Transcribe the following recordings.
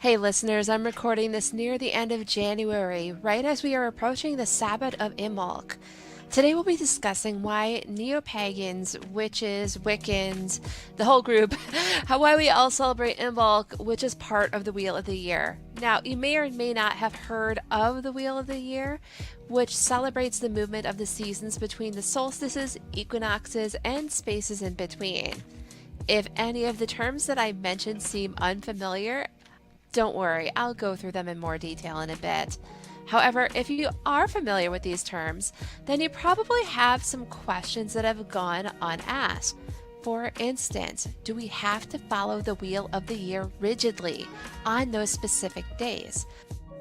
Hey listeners, I'm recording this near the end of January, right as we are approaching the Sabbath of Imbolc. Today we'll be discussing why neo-pagans, witches, Wiccans, the whole group, how why we all celebrate Imbolc, which is part of the Wheel of the Year. Now, you may or may not have heard of the Wheel of the Year, which celebrates the movement of the seasons between the solstices, equinoxes, and spaces in between. If any of the terms that I mentioned seem unfamiliar, don't worry, I'll go through them in more detail in a bit. However, if you are familiar with these terms, then you probably have some questions that have gone unasked. For instance, do we have to follow the Wheel of the Year rigidly on those specific days?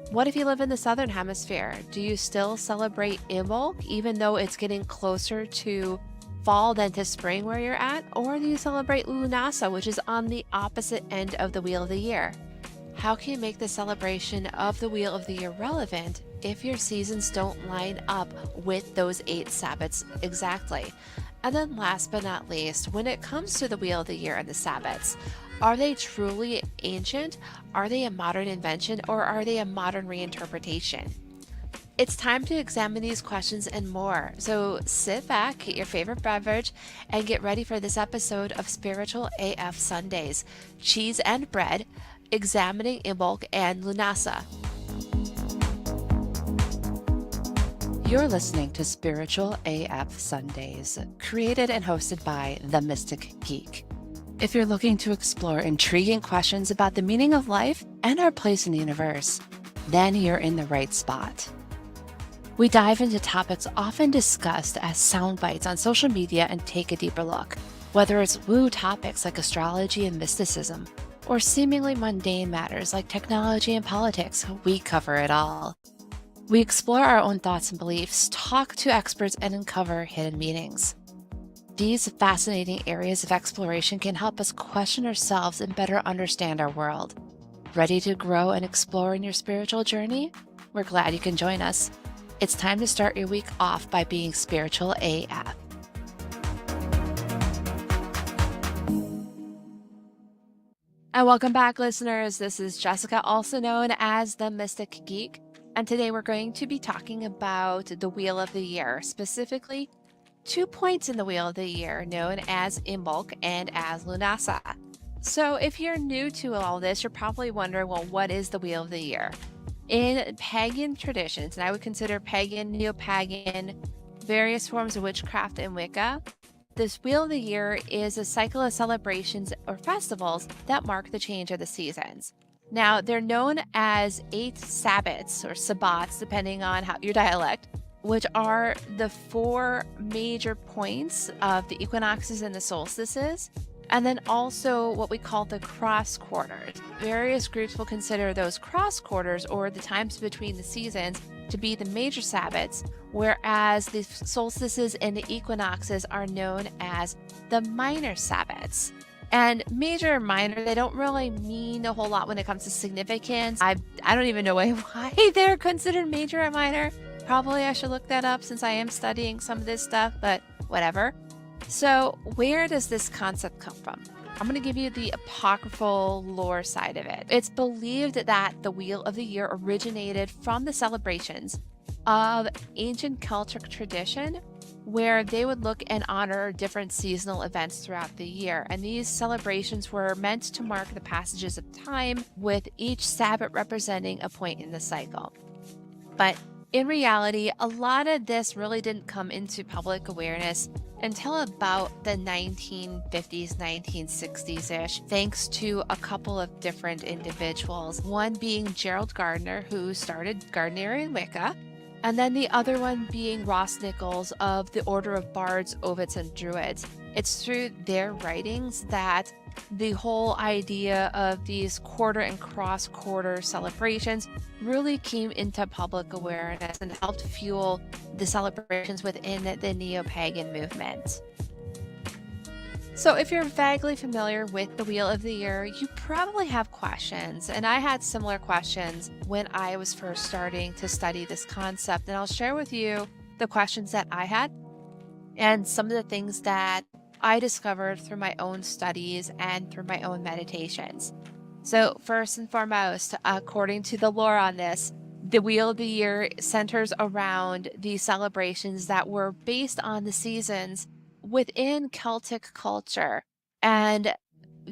What if you live in the Southern Hemisphere? Do you still celebrate Imbolc even though it's getting closer to fall than to spring where you're at? Or do you celebrate Lughnadsah, which is on the opposite end of the Wheel of the Year? How can you make the celebration of the Wheel of the Year relevant if your seasons don't line up with those 8 Sabbats exactly? And then last but not least, when it comes to the Wheel of the Year and the Sabbats, are they truly ancient? Are they a modern invention, or are they a modern reinterpretation? It's time to examine these questions and more. So sit back, get your favorite beverage, and get ready for this episode of Spiritual AF Sundays, Cheese and Bread, examining Imbolc and Lughnadsah. You're listening to Spiritual AF Sundays, created and hosted by The Mystic Geek. If you're looking to explore intriguing questions about the meaning of life and our place in the universe, then you're in the right spot. We dive into topics often discussed as sound bites on social media and take a deeper look. Whether it's woo topics like astrology and mysticism, or seemingly mundane matters like technology and politics, we cover it all. We explore our own thoughts and beliefs, talk to experts, and uncover hidden meanings. These fascinating areas of exploration can help us question ourselves and better understand our world. Ready to grow and explore in your spiritual journey? We're glad you can join us. It's time to start your week off by being spiritual AF. And welcome back, listeners. This is Jessica, also known as the Mystic Geek. And today we're going to be talking about the Wheel of the Year, specifically 2 points in the Wheel of the Year known as Imbolc and as Lughnadsah. So if you're new to all this, you're probably wondering, well, what is the Wheel of the Year? In pagan traditions, and I would consider pagan, neo-pagan, various forms of witchcraft and Wicca, this Wheel of the Year is a cycle of celebrations or festivals that mark the change of the seasons. Now, they're known as 8 Sabbats or Sabbats, depending on your dialect, which are the 4 major points of the equinoxes and the solstices, and then also what we call the cross quarters. Various groups will consider those cross quarters, or the times between the seasons, to be the major Sabbats, whereas the solstices and the equinoxes are known as the minor Sabbats. And major or minor, they don't really mean a whole lot when it comes to significance. I don't even know why they're considered major or minor. Probably I should look that up since I am studying some of this stuff, but whatever. So where does this concept come from? I'm going to give you the apocryphal lore side of it. It's believed that the Wheel of the Year originated from the celebrations of ancient Celtic tradition, where they would look and honor different seasonal events throughout the year. And these celebrations were meant to mark the passages of time, with each Sabbath representing a point in the cycle. But in reality, a lot of this really didn't come into public awareness until about the 1950s, 1960s-ish, thanks to a couple of different individuals. One being Gerald Gardner, who started Gardnerian Wicca, and then the other one being Ross Nichols of the Order of Bards, Ovids, and Druids. It's through their writings that the whole idea of these quarter and cross quarter celebrations really came into public awareness and helped fuel the celebrations within the neo-pagan movement. So if you're vaguely familiar with the Wheel of the Year, you probably have questions, and I had similar questions when I was first starting to study this concept, and I'll share with you the questions that I had and some of the things that I discovered through my own studies and through my own meditations. So, first and foremost, according to the lore on this, the Wheel of the Year centers around these celebrations that were based on the seasons within Celtic culture. And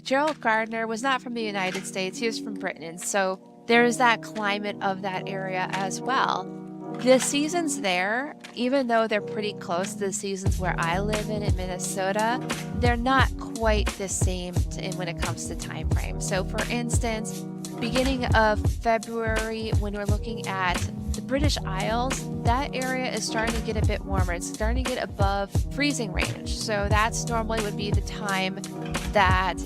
Gerald Gardner was not from the United States, he was from Britain. So there is that climate of that area as well. The seasons there, even though they're pretty close to the seasons where I live in Minnesota, they're not quite the same when it comes to time frame. So for instance, beginning of February, when we're looking at the British Isles, that area is starting to get a bit warmer. It's starting to get above freezing range. So that's normally would be the time that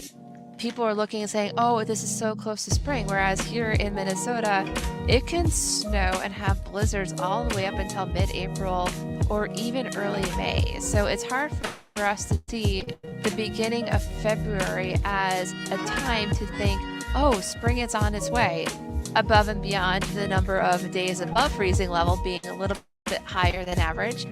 people are looking and saying, oh, this is so close to spring. Whereas here in Minnesota, it can snow and have blizzards all the way up until mid-April or even early May. So it's hard for us to see the beginning of February as a time to think, oh, spring is on its way, above and beyond the number of days above freezing level being a little bit higher than average.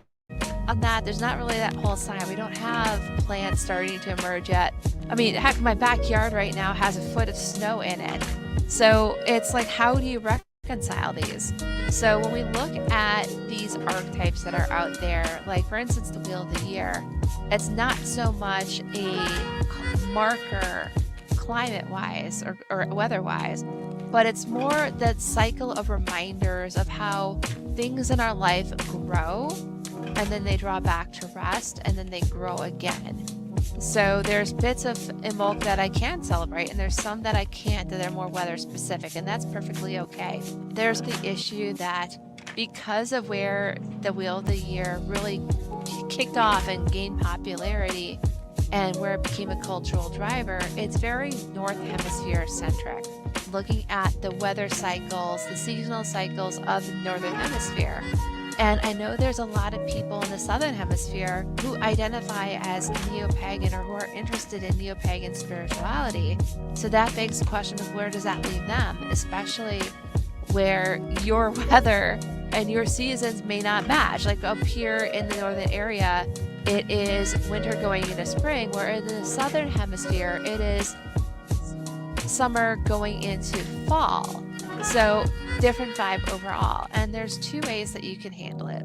On that, there's not really that whole sign. We don't have plants starting to emerge yet. I mean, heck, my backyard right now has a foot of snow in it. So it's like, how do you reconcile these? So when we look at these archetypes that are out there, like for instance, the Wheel of the Year, it's not so much a marker climate-wise or weather-wise, but it's more that cycle of reminders of how things in our life grow and then they draw back to rest and then they grow again. So there's bits of Imbolc that I can celebrate and there's some that I can't that are more weather specific, and that's perfectly okay. There's the issue that because of where the Wheel of the Year really kicked off and gained popularity and where it became a cultural driver, it's very North Hemisphere centric, looking at the weather cycles, the seasonal cycles of the Northern Hemisphere. And I know there's a lot of people in the Southern Hemisphere who identify as neo-pagan or who are interested in neo-pagan spirituality. So that begs the question of where does that leave them, especially where your weather and your seasons may not match. Like up here in the northern area, it is winter going into spring, where in the Southern Hemisphere, it is summer going into fall. So different vibe overall. And there's two ways that you can handle it.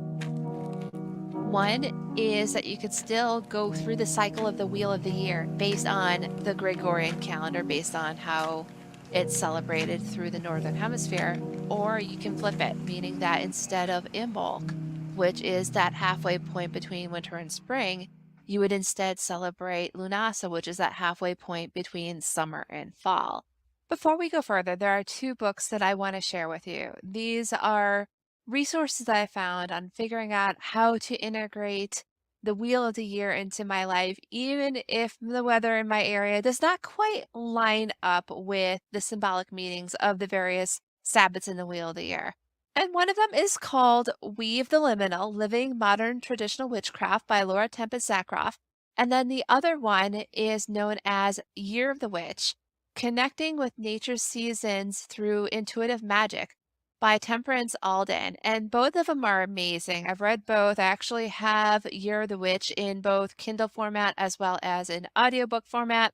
One is that you could still go through the cycle of the Wheel of the Year based on the Gregorian calendar, based on how it's celebrated through the Northern Hemisphere, or you can flip it, meaning that instead of Imbolc, which is that halfway point between winter and spring, you would instead celebrate Lughnadsah, which is that halfway point between summer and fall. Before we go further, there are two books that I want to share with you. These are resources that I found on figuring out how to integrate the Wheel of the Year into my life, even if the weather in my area does not quite line up with the symbolic meanings of the various Sabbats in the Wheel of the Year. And one of them is called Weave the Liminal, Living Modern Traditional Witchcraft by Laura Tempest Zakroff. And then the other one is known as Year of the Witch, Connecting with Nature's Seasons Through Intuitive Magic by Temperance Alden. And both of them are amazing. I've read both. I actually have Year of the Witch in both Kindle format as well as in audiobook format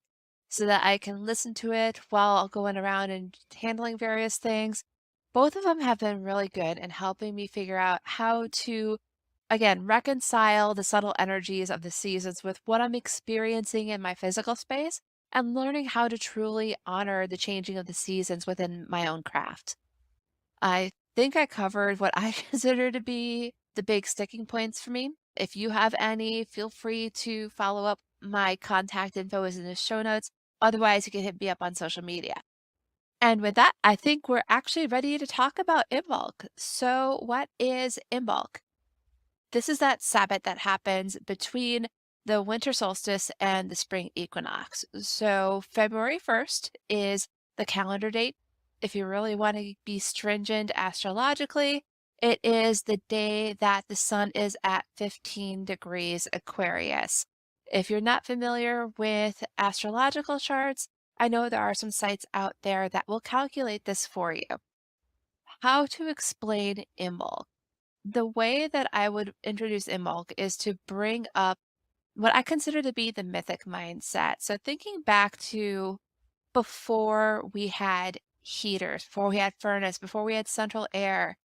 so that I can listen to it while going around and handling various things. Both of them have been really good in helping me figure out how to, again, reconcile the subtle energies of the seasons with what I'm experiencing in my physical space and learning how to truly honor the changing of the seasons within my own craft. I think I covered what I consider to be the big sticking points for me. If you have any, feel free to follow up. My contact info is in the show notes. Otherwise, you can hit me up on social media. And with that, I think we're actually ready to talk about Imbolc. So what is Imbolc? This is that Sabbath that happens between the winter solstice and the spring equinox. So February 1st is the calendar date. If you really want to be stringent astrologically, it is the day that the sun is at 15 degrees Aquarius. If you're not familiar with astrological charts, I know there are some sites out there that will calculate this for you. How to explain Imbolc? The way that I would introduce Imbolc is to bring up what I consider to be the mythic mindset. So thinking back to before we had heaters, before we had furnace, before we had central air,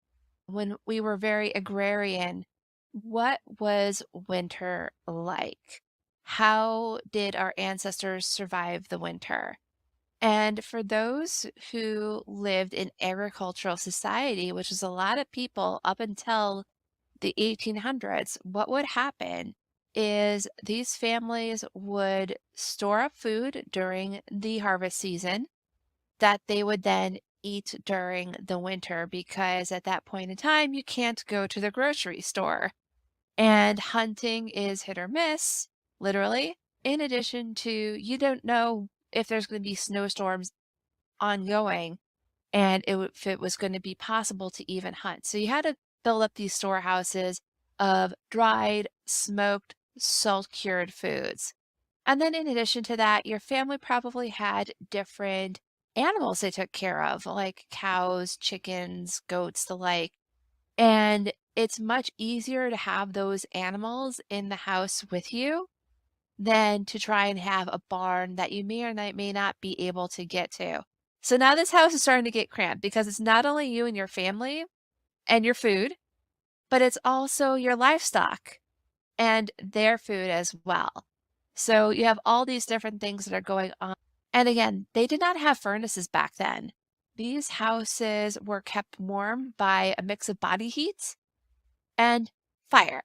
when we were very agrarian, what was winter like? How did our ancestors survive the winter? And for those who lived in agricultural society, which is a lot of people up until the 1800s, what would happen is these families would store up food during the harvest season that they would then eat during the winter because at that point in time, you can't go to the grocery store. And hunting is hit or miss, literally. In addition to, you don't know if there's going to be snowstorms ongoing and if it was going to be possible to even hunt. So you had to build up these storehouses of dried, smoked, salt cured foods. And then in addition to that, your family probably had different animals they took care of, like cows, chickens, goats, the like. And it's much easier to have those animals in the house with you than to try and have a barn that you may or may not be able to get to. So now this house is starting to get cramped because it's not only you and your family and your food, but it's also your livestock and their food as well. So you have all these different things that are going on. And again, they did not have furnaces back then. These houses were kept warm by a mix of body heat and fire.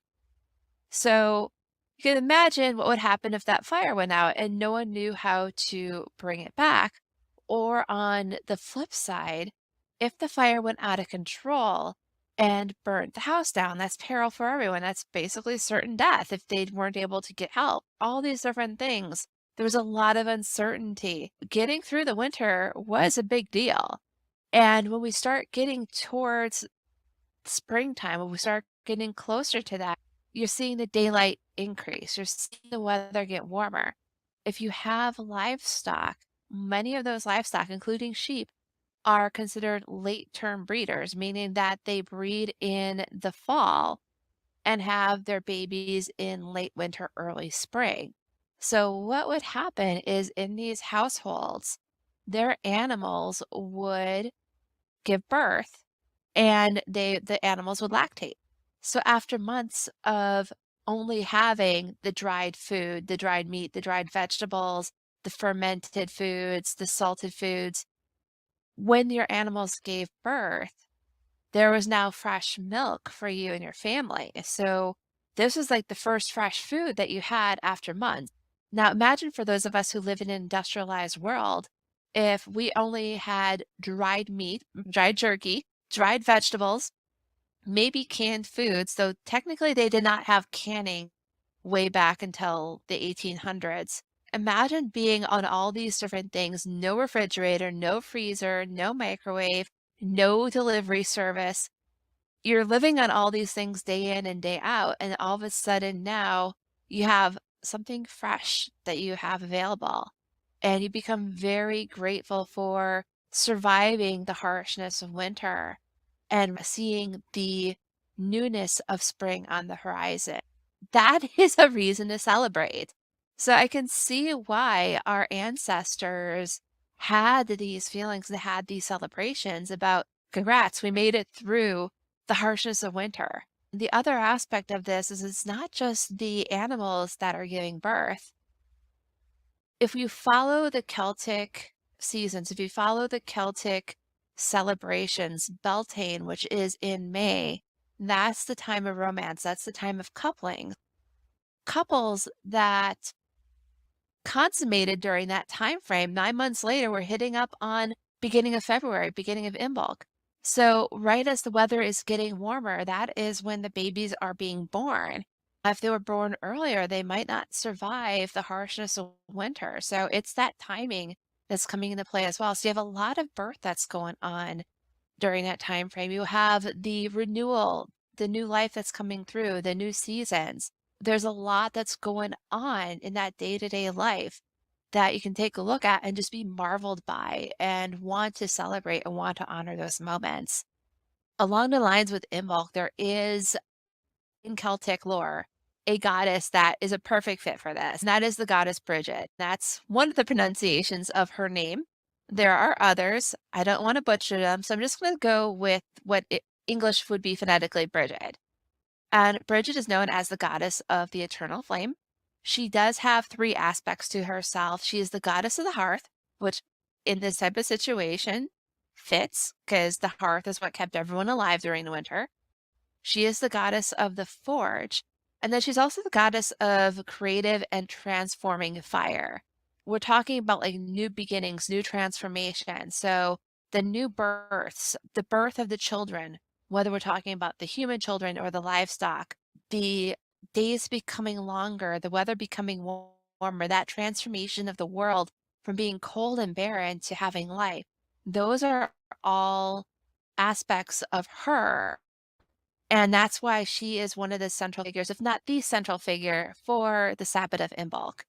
So you can imagine what would happen if that fire went out and no one knew how to bring it back. Or on the flip side, if the fire went out of control and burnt the house down, that's peril for everyone. That's basically certain death if they weren't able to get help. All these different things. There was a lot of uncertainty. Getting through the winter was a big deal. And when we start getting towards springtime, when we start getting closer to that, you're seeing the daylight increase. You're seeing the weather get warmer. If you have livestock, many of those livestock, including sheep, are considered late term breeders, meaning that they breed in the fall and have their babies in late winter, early spring. So, what would happen is in these households, their animals would give birth and the animals would lactate. So after months of only having the dried food, the dried meat, the dried vegetables, the fermented foods, the salted foods, when your animals gave birth, there was now fresh milk for you and your family. So this was like the first fresh food that you had after months. Now imagine for those of us who live in an industrialized world, if we only had dried meat, dried jerky, dried vegetables, maybe canned foods, though technically they did not have canning way back until the 1800s. Imagine being on all these different things, no refrigerator, no freezer, no microwave, no delivery service. You're living on all these things day in and day out, and all of a sudden now you have something fresh that you have available. And you become very grateful for surviving the harshness of winter and seeing the newness of spring on the horizon. That is a reason to celebrate. So I can see why our ancestors had these feelings and had these celebrations about congrats, we made it through the harshness of winter. The other aspect of this is it's not just the animals that are giving birth. If you follow the Celtic seasons, if you follow the Celtic celebrations, Beltane, which is in May, that's the time of romance. That's the time of coupling. Couples that consummated during that time frame, 9 months later, were hitting up on beginning of February, beginning of Imbolc. So right as the weather is getting warmer, that is when the babies are being born. If they were born earlier, they might not survive the harshness of winter. So it's that timing that's coming into play as well. So you have a lot of birth that's going on during that time frame. You have the renewal, the new life that's coming through, the new seasons. There's a lot that's going on in that day-to-day life that you can take a look at and just be marveled by and want to celebrate and want to honor those moments. Along the lines with Imbolc, there is in Celtic lore a goddess that is a perfect fit for this, and that is the goddess Bridget. That's one of the pronunciations of her name. There are others. I don't want to butcher them, so I'm just going to go with what English would be phonetically Bridget. And Bridget is known as the goddess of the eternal flame. She does have three aspects to herself. She is the goddess of the hearth, which in this type of situation fits because the hearth is what kept everyone alive during the winter. She is the goddess of the forge. And then she's also the goddess of creative and transforming fire. We're talking about like new beginnings, new transformation. So the new births, the birth of the children, whether we're talking about the human children or the livestock, the days becoming longer, the weather becoming warmer, that transformation of the world from being cold and barren to having life. Those are all aspects of her, and that's why she is one of the central figures, if not the central figure, for the Sabbath of Imbolc.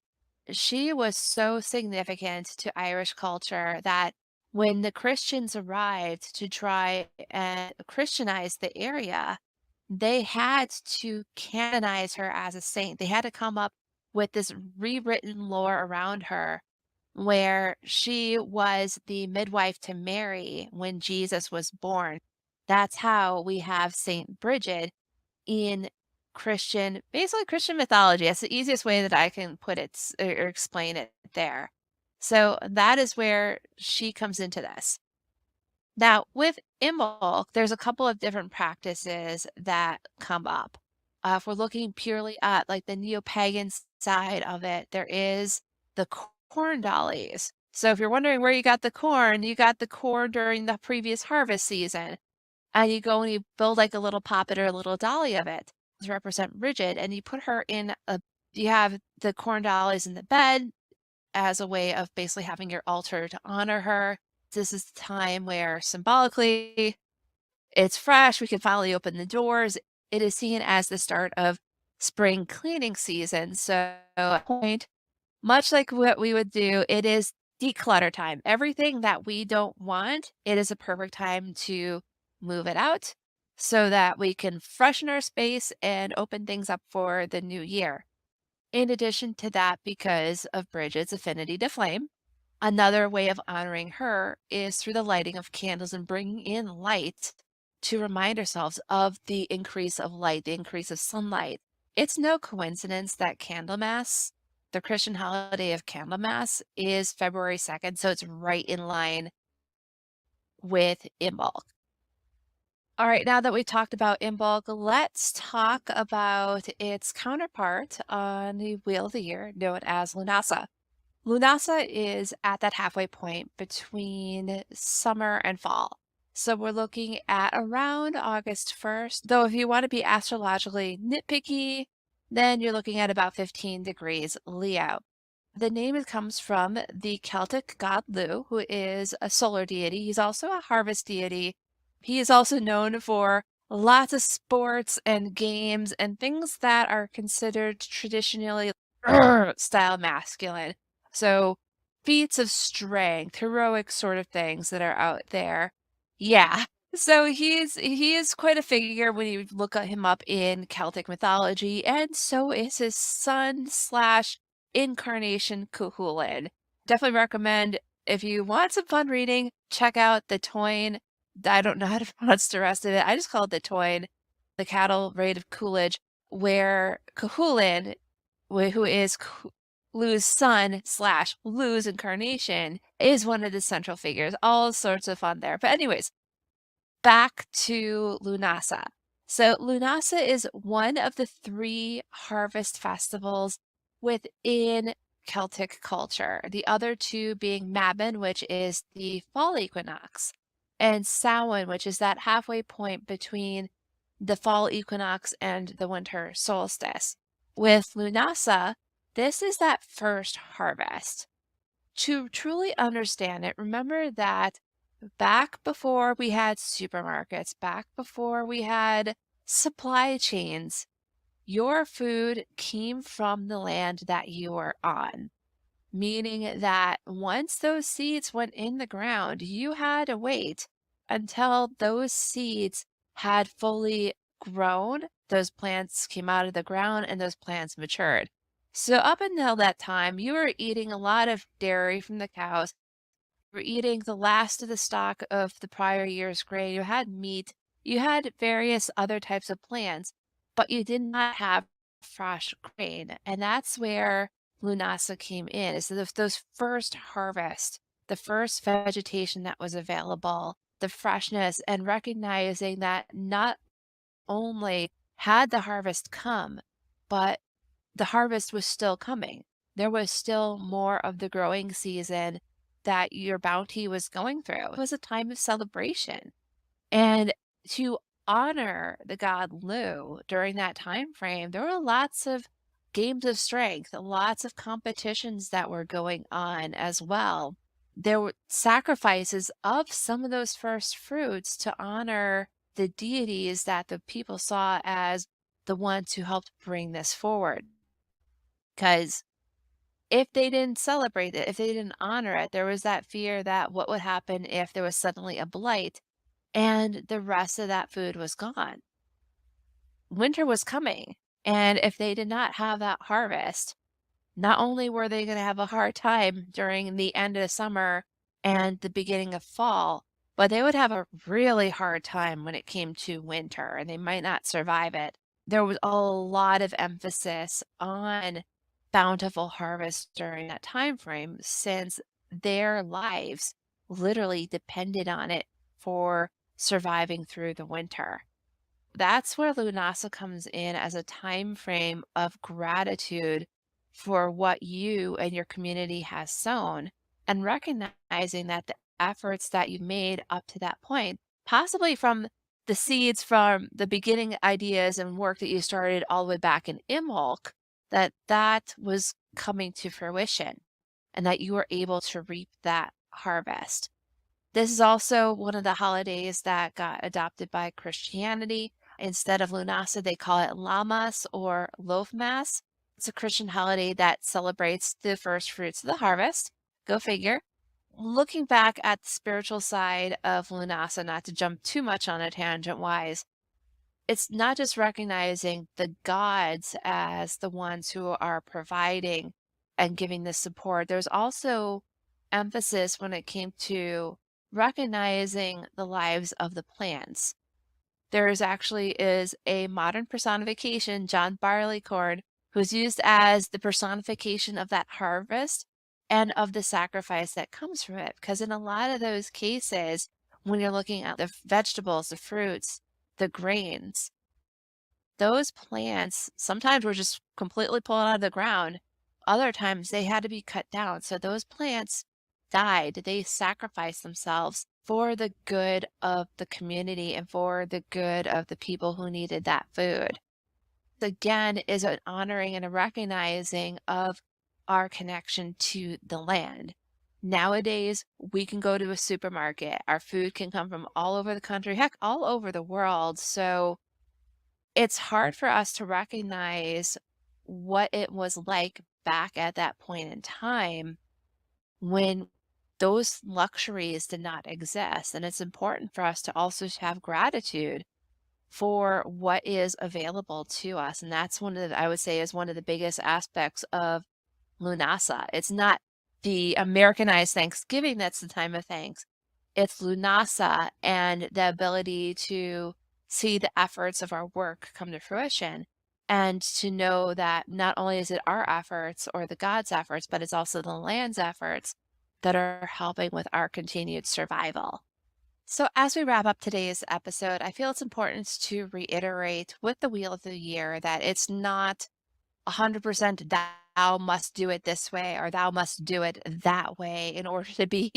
She was so significant to Irish culture that when the Christians arrived to try and Christianize the area, they had to canonize her as a saint. They had to come up with this rewritten lore around her where she was the midwife to Mary when Jesus was born. That's how we have Saint Bridget in basically Christian mythology. That's the easiest way that I can put it or explain it there. So that is where she comes into this. Now, with Imbolc, there's a couple of different practices that come up. If we're looking purely at like the neo-pagan side of it, there is the corn dollies. So if you're wondering where you got the corn during the previous harvest season. And you go and you build like a little puppet or a little dolly of it to represent Bridget, and you put her you have the corn dollies in the bed as a way of basically having your altar to honor her. This is the time where symbolically it's fresh. We can finally open the doors. It is seen as the start of spring cleaning season. So at point, much like what we would do, it is declutter time. Everything that we don't want, it is a perfect time to move it out so that we can freshen our space and open things up for the new year. In addition to that, because of Bridget's affinity to flame, another way of honoring her is through the lighting of candles and bringing in light to remind ourselves of the increase of light, the increase of sunlight. It's no coincidence that Candlemas, the Christian holiday of Candlemas, is February 2nd, so it's right in line with Imbolc. All right, now that we've talked about Imbolc, let's talk about its counterpart on the Wheel of the Year, known as Lughnadsah. Lughnadsah is at that halfway point between summer and fall. So we're looking at around August 1st, though if you want to be astrologically nitpicky, then you're looking at about 15 degrees Leo. The name comes from the Celtic god Lugh, who is a solar deity. He's also a harvest deity. He is also known for lots of sports and games and things that are considered traditionally style masculine. So feats of strength, heroic sort of things that are out there. Yeah. So he is quite a figure when you look at him up in Celtic mythology, and so is his son slash incarnation Cuchulainn. Definitely recommend if you want some fun reading, check out the Toyn. I don't know how to pronounce the rest of it. I just call it the Toyn, the Cattle Raid of Coolidge, where Cuchulainn, who is Lugh's son slash Lugh's incarnation, is one of the central figures. All sorts of fun there. But anyways, back to Lughnasadh. So Lughnasadh is one of the three harvest festivals within Celtic culture. The other two being Mabon, which is the fall equinox, and Samhain, which is that halfway point between the fall equinox and the winter solstice. With Lughnasadh, this is that first harvest. To truly understand it, remember that back before we had supermarkets, back before we had supply chains, your food came from the land that you were on. Meaning that once those seeds went in the ground, you had to wait until those seeds had fully grown, those plants came out of the ground, and those plants matured. So up until that time, you were eating a lot of dairy from the cows, were eating the last of the stock of the prior year's grain, you had meat, you had various other types of plants, but you did not have fresh grain. And that's where Lughnadsah came in, is those first harvest, the first vegetation that was available, the freshness, and recognizing that not only had the harvest come, but the harvest was still coming. There was still more of the growing season that your bounty was going through. It was a time of celebration. And to honor the god Lu during that time frame, there were lots of games of strength, lots of competitions that were going on as well. There were sacrifices of some of those first fruits to honor the deities that the people saw as the ones who helped bring this forward. Because if they didn't celebrate it, if they didn't honor it, there was that fear that what would happen if there was suddenly a blight and the rest of that food was gone. Winter was coming, and if they did not have that harvest, not only were they going to have a hard time during the end of summer and the beginning of fall, but they would have a really hard time when it came to winter, and they might not survive it. There was a lot of emphasis on bountiful harvest during that time frame since their lives literally depended on it for surviving through the winter. That's where Lughnasadh comes in as a time frame of gratitude for what you and your community has sown, and recognizing that the efforts that you've made up to that point, possibly from the seeds from the beginning ideas and work that you started all the way back in Imbolc, that was coming to fruition and that you were able to reap that harvest. This is also one of the holidays that got adopted by Christianity. Instead of Lughnasadh, they call it Lammas or Loafmas. It's a Christian holiday that celebrates the first fruits of the harvest. Go figure. Looking back at the spiritual side of Lughnasadh, not to jump too much on a tangent wise, it's not just recognizing the gods as the ones who are providing and giving the support. There's also emphasis when it came to recognizing the lives of the plants. There is a modern personification, John Barleycorn, who's used as the personification of that harvest and of the sacrifice that comes from it. Because in a lot of those cases, when you're looking at the vegetables, the fruits, the grains, those plants sometimes were just completely pulled out of the ground. Other times they had to be cut down. So those plants died. They sacrificed themselves for the good of the community and for the good of the people who needed that food. Again, is an honoring and a recognizing of our connection to the land. Nowadays, we can go to a supermarket. Our food can come from all over the country, heck, all over the world. So it's hard for us to recognize what it was like back at that point in time when those luxuries did not exist. And it's important for us to also have gratitude for what is available to us. And that's one of the, I would say, is one of the biggest aspects of Lughnasadh. It's not the Americanized Thanksgiving that's the time of thanks. It's Lughnasadh and the ability to see the efforts of our work come to fruition, and to know that not only is it our efforts or the God's efforts, but it's also the land's efforts that are helping with our continued survival. So, as we wrap up today's episode, I feel it's important to reiterate with the Wheel of the Year that it's not 100% thou must do it this way or thou must do it that way in order to be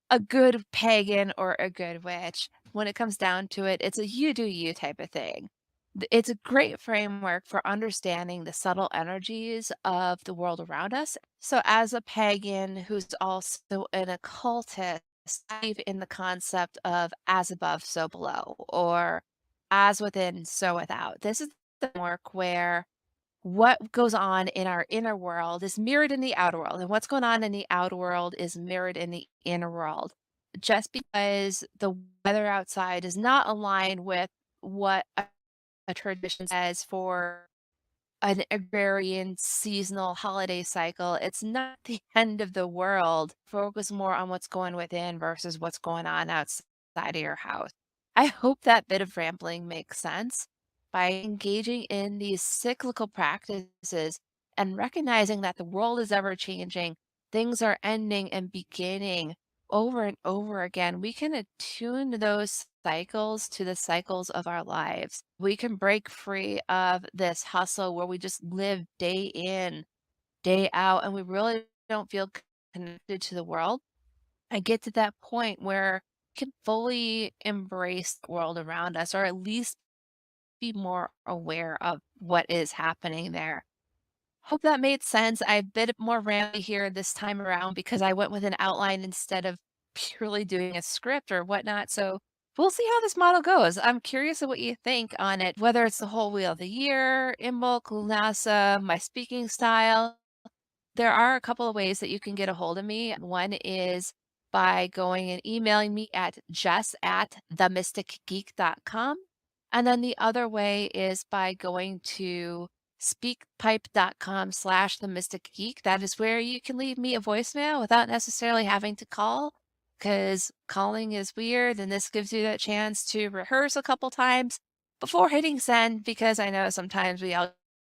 a good pagan or a good witch. When it comes down to it, it's a you do you type of thing. It's a great framework for understanding the subtle energies of the world around us. So, as a pagan who's also an occultist, I believe in the concept of as above, so below, or as within, so without. This is the framework where what goes on in our inner world is mirrored in the outer world, and what's going on in the outer world is mirrored in the inner world. Just because the weather outside does not align with what a tradition says for an agrarian seasonal holiday cycle. It's not the end of the world. Focus more on what's going within versus what's going on outside of your house. I hope that bit of rambling makes sense. By engaging in these cyclical practices and recognizing that the world is ever changing, things are ending and beginning over and over again, we can attune those cycles to the cycles of our lives. We can break free of this hustle where we just live day in, day out, and we really don't feel connected to the world. I get to that point where we can fully embrace the world around us, or at least be more aware of what is happening there. Hope that made sense. I a bit more rambly here this time around because I went with an outline instead of purely doing a script or whatnot. So we'll see how this model goes. I'm curious of what you think on it, whether it's the whole wheel of the year, Imbolc, Lughnadsah, my speaking style. There are a couple of ways that you can get a hold of me. One is by going and emailing me at jess@themysticgeek.com. And then the other way is by going to speakpipe.com/themysticgeek. That is where you can leave me a voicemail without necessarily having to call, because calling is weird. And this gives you that chance to rehearse a couple times before hitting send, because I know sometimes we all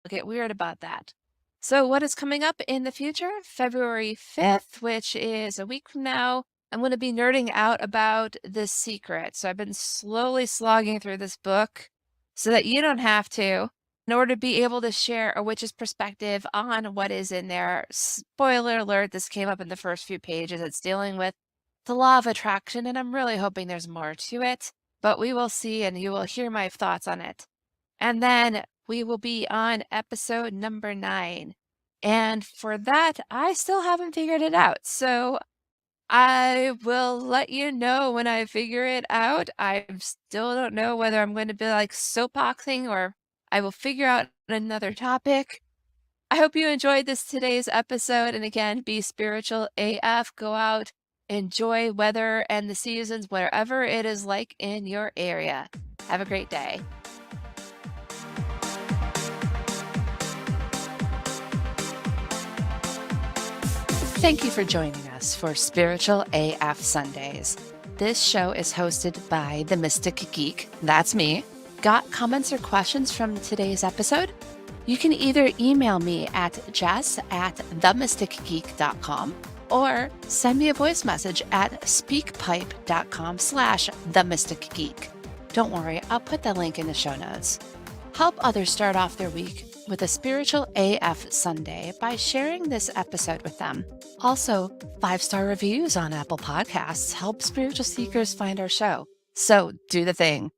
get weird about that. So, what is coming up in the future? February 5th, which is a week from now, I'm going to be nerding out about The Secret. So, I've been slowly slogging through this book so that you don't have to, in order to be able to share a witch's perspective on what is in there. Spoiler alert, this came up in the first few pages. It's dealing with the law of attraction, and I'm really hoping there's more to it, but we will see, and you will hear my thoughts on it. And then we will be on episode number 9. And for that, I still haven't figured it out. So I will let you know when I figure it out. I still don't know whether I'm going to be like soapboxing or I will figure out another topic. I hope you enjoyed today's episode. And again, be spiritual AF. Go out, enjoy weather and the seasons, wherever it is like in your area. Have a great day. Thank you for joining us for Spiritual AF Sundays. This show is hosted by the Mystic Geek. That's me. Got comments or questions from today's episode? You can either email me at jess@themysticgeek.com or send me a voice message at speakpipe.com/themysticgeek. Don't worry, I'll put the link in the show notes. Help others start off their week with a Spiritual AF Sunday by sharing this episode with them. Also, 5-star reviews on Apple Podcasts help spiritual seekers find our show. So do the thing.